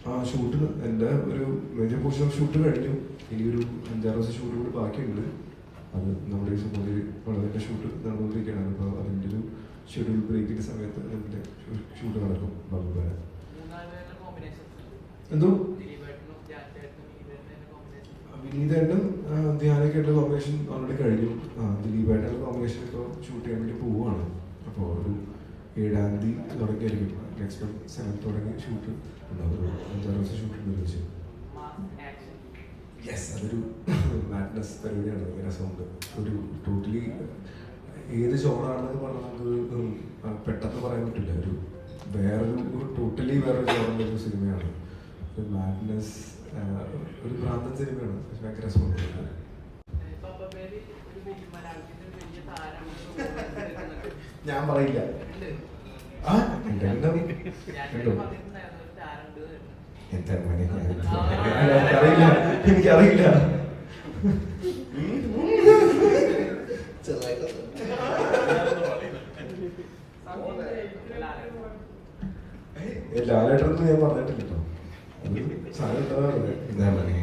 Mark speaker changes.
Speaker 1: ആ ഷൂട്ട് എൻ്റെ ഒരു മേജർ പോർഷൻ ഓഫ് ഷൂട്ട് കഴിഞ്ഞു. ഇനിയൊരു 5-6 ദിവസം ഷൂട്ട് കൂടി ബാക്കിയുണ്ട്. അത് നമ്മുടെ ഈ സമയത്ത് വളരെ ഷൂട്ട് നടന്നുകൊണ്ടിരിക്കുകയാണ്. അപ്പോൾ അതിൻ്റെ ഒരു ഷെഡ്യൂൾ ബ്രേക്കിൻ്റെ സമയത്ത് അതിൻ്റെ ഷൂട്ട് നടക്കും. ബാബുബാര എന്തോ വിനീതേട്ടൻ ധ്യാനൊക്കെയുള്ള കോമ്പിനേഷൻ ഓൾറെഡി കഴിഞ്ഞു. ദിലീപേട്ടനുള്ള കോമ്പിനേഷൻ ഇപ്പോൾ ഷൂട്ട് ചെയ്യാൻ വേണ്ടി പോവുകയാണ്. അപ്പോൾ ഒരു 7-ാം തീയതി തുടങ്ങിയായിരിക്കും. നെക്സ്റ്റ് മന്ത് 7th തുടങ്ങി ഷൂട്ട് ഉണ്ടാവും. ഒരു 5-6 ദിവസം ഷൂട്ട് നിർവഹിച്ചു. യെസ്, അതൊരു മാഡ്നസ് പരിപാടിയാണ്. ഭയങ്കര രസമുണ്ട്. ഒരു ടോട്ടലി ഏത് ജോണാണെന്നൊക്കെ പറഞ്ഞാൽ നമുക്ക് പെട്ടെന്ന് പറയാൻ പറ്റില്ല. ഒരു വേറൊരു ടോട്ടലി വേറൊരു ജോണിൻ്റെ ഒരു സിനിമയാണ്. ഒരു മാഡ്നസ്, ഒരു ഭ്രാന്തൻ സിനിമയാണ്. പക്ഷെ ഭയങ്കര രസമുണ്ട്. ഞാൻ പറയില്ല. എന്താ എനിക്കറിയില്ല, എനിക്കറിയില്ല. ലാലേട്ടനൊന്നും ഞാൻ പറഞ്ഞിട്ടില്ല കേട്ടോ. അത് സാധനം ഇട്ടതാ പറഞ്ഞത്. എന്താ പറയുക.